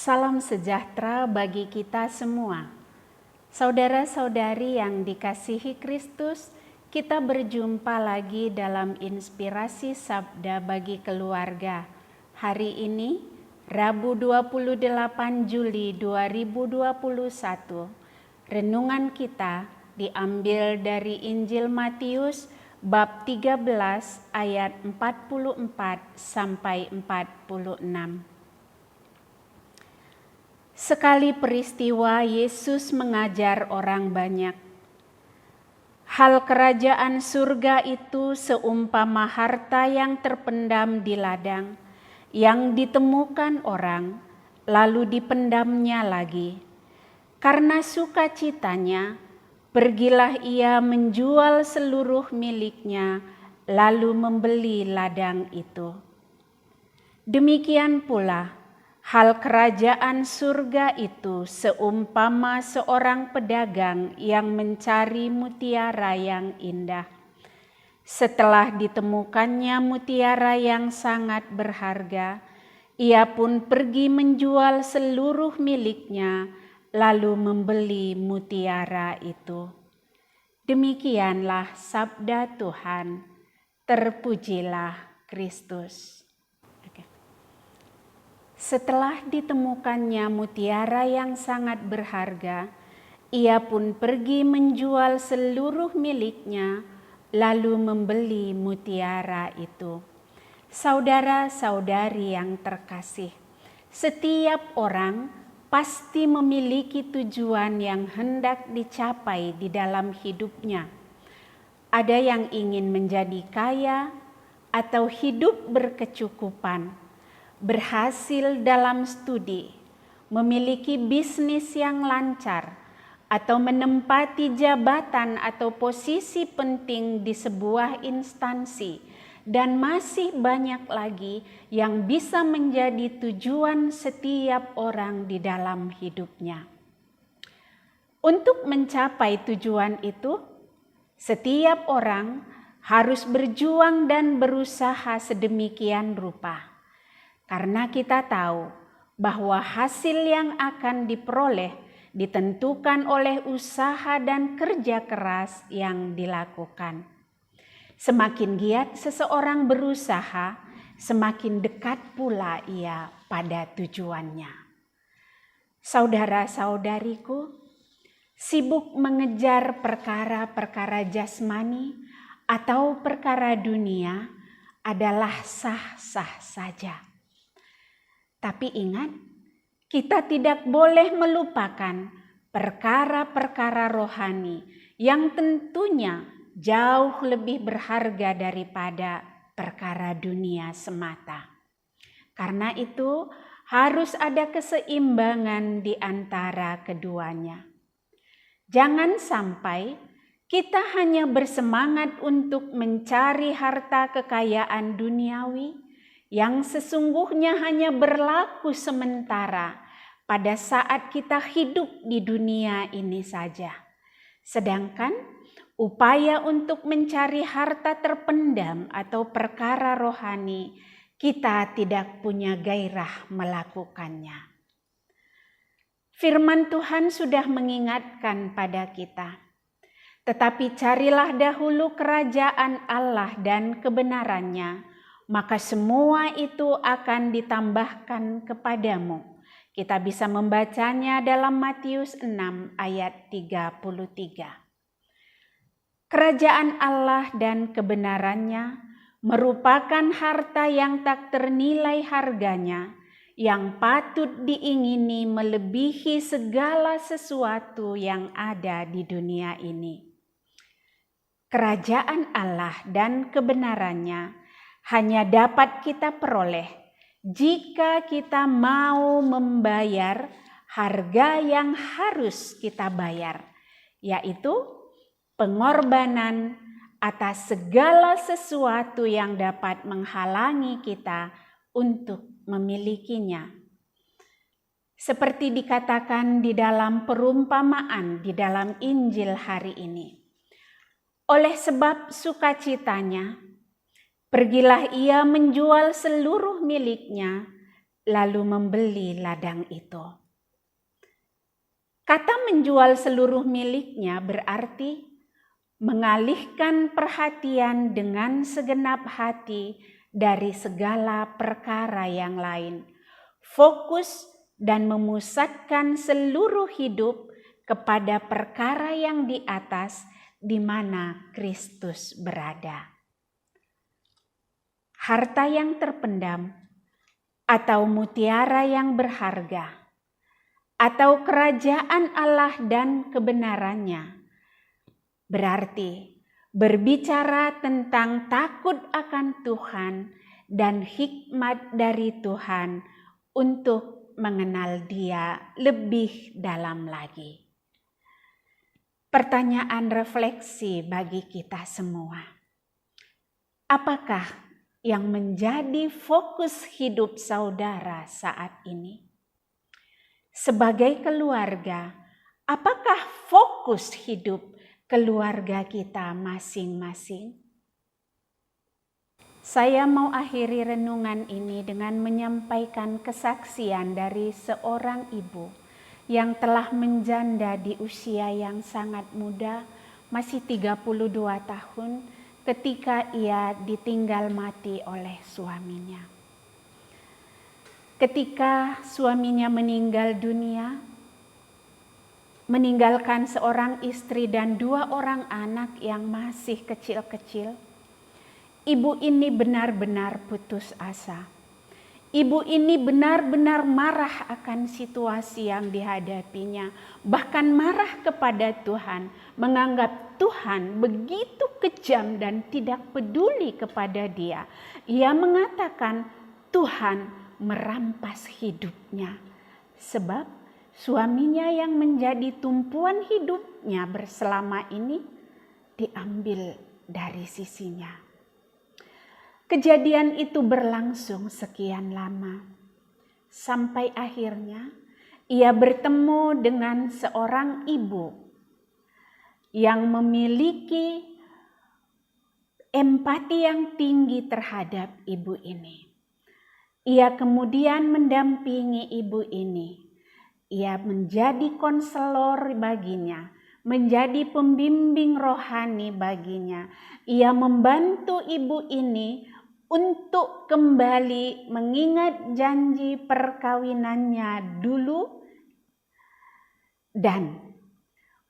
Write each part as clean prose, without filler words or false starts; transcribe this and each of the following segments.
Salam sejahtera bagi kita semua. Saudara-saudari yang dikasihi Kristus, kita berjumpa lagi dalam inspirasi sabda bagi keluarga. Hari ini, Rabu 28 Juli 2021, renungan kita diambil dari Injil Matius bab 13 ayat 44 sampai 46. Sekali peristiwa Yesus mengajar orang banyak. Hal kerajaan surga itu seumpama harta yang terpendam di ladang, yang ditemukan orang, lalu dipendamnya lagi. Karena sukacitanya, pergilah ia menjual seluruh miliknya, lalu membeli ladang itu. Demikian pula, hal kerajaan surga itu seumpama seorang pedagang yang mencari mutiara yang indah. Setelah ditemukannya mutiara yang sangat berharga, ia pun pergi menjual seluruh miliknya, lalu membeli mutiara itu. Demikianlah sabda Tuhan. Terpujilah Kristus. Setelah ditemukannya mutiara yang sangat berharga, ia pun pergi menjual seluruh miliknya, lalu membeli mutiara itu. Saudara-saudari yang terkasih, setiap orang pasti memiliki tujuan yang hendak dicapai di dalam hidupnya. Ada yang ingin menjadi kaya atau hidup berkecukupan, berhasil dalam studi, memiliki bisnis yang lancar, atau menempati jabatan atau posisi penting di sebuah instansi, dan masih banyak lagi yang bisa menjadi tujuan setiap orang di dalam hidupnya. Untuk mencapai tujuan itu, setiap orang harus berjuang dan berusaha sedemikian rupa. Karena kita tahu bahwa hasil yang akan diperoleh ditentukan oleh usaha dan kerja keras yang dilakukan. Semakin giat seseorang berusaha, semakin dekat pula ia pada tujuannya. Saudara-saudariku, sibuk mengejar perkara-perkara jasmani atau perkara dunia adalah sah-sah saja. Tapi ingat, kita tidak boleh melupakan perkara-perkara rohani yang tentunya jauh lebih berharga daripada perkara dunia semata. Karena itu harus ada keseimbangan di antara keduanya. Jangan sampai kita hanya bersemangat untuk mencari harta kekayaan duniawi yang sesungguhnya hanya berlaku sementara pada saat kita hidup di dunia ini saja. Sedangkan upaya untuk mencari harta terpendam atau perkara rohani, kita tidak punya gairah melakukannya. Firman Tuhan sudah mengingatkan pada kita, tetapi carilah dahulu kerajaan Allah dan kebenarannya, maka semua itu akan ditambahkan kepadamu. Kita bisa membacanya dalam Matius 6 ayat 33. Kerajaan Allah dan kebenarannya merupakan harta yang tak ternilai harganya, yang patut diingini melebihi segala sesuatu yang ada di dunia ini. Kerajaan Allah dan kebenarannya hanya dapat kita peroleh jika kita mau membayar harga yang harus kita bayar, yaitu pengorbanan atas segala sesuatu yang dapat menghalangi kita untuk memilikinya. Seperti dikatakan di dalam perumpamaan di dalam Injil hari ini. Oleh sebab sukacitanya, pergilah ia menjual seluruh miliknya, lalu membeli ladang itu. Kata menjual seluruh miliknya berarti mengalihkan perhatian dengan segenap hati dari segala perkara yang lain. Fokus dan memusatkan seluruh hidup kepada perkara yang di atas, di mana Kristus berada. Harta yang terpendam, atau mutiara yang berharga, atau kerajaan Allah dan kebenarannya, berarti berbicara tentang takut akan Tuhan dan hikmat dari Tuhan untuk mengenal Dia lebih dalam lagi. Pertanyaan refleksi bagi kita semua. Apakah yang menjadi fokus hidup saudara saat ini? Sebagai keluarga, apakah fokus hidup keluarga kita masing-masing? Saya mau akhiri renungan ini dengan menyampaikan kesaksian dari seorang ibu yang telah menjanda di usia yang sangat muda, masih 32 tahun, ketika ia ditinggal mati oleh suaminya. Ketika suaminya meninggal dunia, meninggalkan seorang istri dan 2 orang anak yang masih kecil-kecil, ibu ini benar-benar putus asa. Ibu ini benar-benar marah akan situasi yang dihadapinya, bahkan marah kepada Tuhan, menganggap Tuhan begitu kejam dan tidak peduli kepada dia. Ia mengatakan Tuhan merampas hidupnya, sebab suaminya yang menjadi tumpuan hidupnya berselama ini diambil dari sisinya. Kejadian itu berlangsung sekian lama, sampai akhirnya ia bertemu dengan seorang ibu yang memiliki empati yang tinggi terhadap ibu ini. Ia kemudian mendampingi ibu ini. Ia menjadi konselor baginya, menjadi pembimbing rohani baginya. Ia membantu ibu ini untuk kembali mengingat janji perkawinannya dulu dan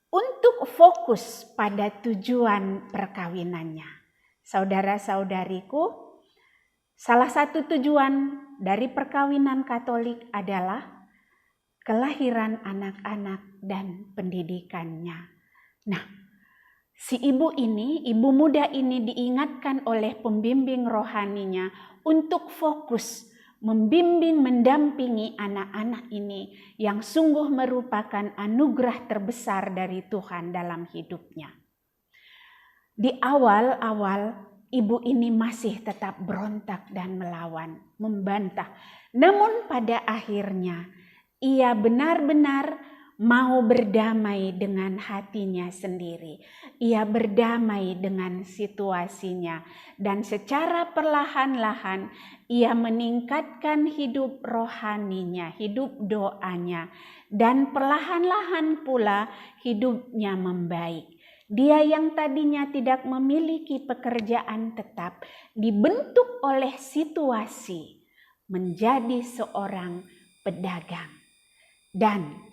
untuk fokus pada tujuan perkawinannya. Saudara-saudariku, salah satu tujuan dari perkawinan Katolik adalah kelahiran anak-anak dan pendidikannya. Nah, si ibu muda ini diingatkan oleh pembimbing rohaninya untuk fokus membimbing, mendampingi anak-anak ini yang sungguh merupakan anugerah terbesar dari Tuhan dalam hidupnya. Di awal-awal ibu ini masih tetap berontak dan melawan, membantah. Namun pada akhirnya ia benar-benar mau berdamai dengan hatinya sendiri. Ia berdamai dengan situasinya. Dan secara perlahan-lahan ia meningkatkan hidup rohaninya, hidup doanya. Dan perlahan-lahan pula hidupnya membaik. Dia yang tadinya tidak memiliki pekerjaan tetap dibentuk oleh situasi menjadi seorang pedagang. Dan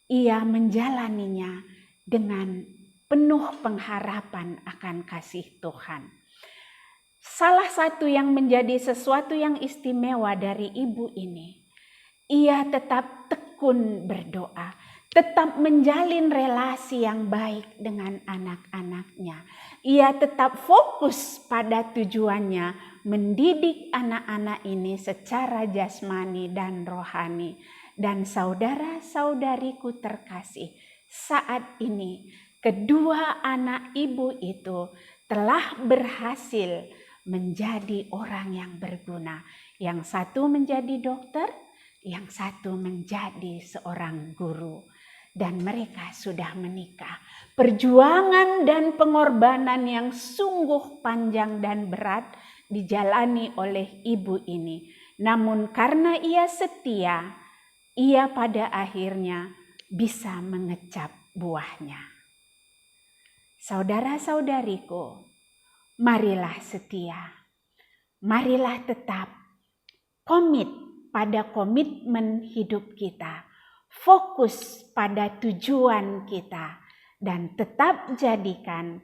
ia menjalaninya dengan penuh pengharapan akan kasih Tuhan. Salah satu yang menjadi sesuatu yang istimewa dari ibu ini, ia tetap tekun berdoa, tetap menjalin relasi yang baik dengan anak-anaknya. Ia tetap fokus pada tujuannya mendidik anak-anak ini secara jasmani dan rohani. Dan saudara-saudariku terkasih, saat ini kedua anak ibu itu telah berhasil menjadi orang yang berguna. Yang satu menjadi dokter, yang satu menjadi seorang guru. Dan mereka sudah menikah. Perjuangan dan pengorbanan yang sungguh panjang dan berat dijalani oleh ibu ini. Namun karena Ia setia, Ia pada akhirnya bisa mengecap buahnya. Saudara-saudariku, marilah setia. Marilah tetap komit pada komitmen hidup kita. Fokus pada tujuan kita. Dan tetap jadikan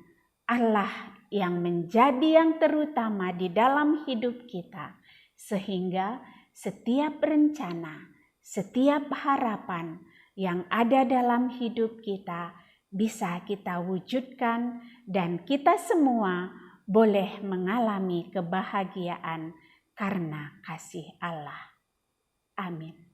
Allah yang menjadi yang terutama di dalam hidup kita. Sehingga setiap rencana, setiap harapan yang ada dalam hidup kita bisa kita wujudkan dan kita semua boleh mengalami kebahagiaan karena kasih Allah. Amin.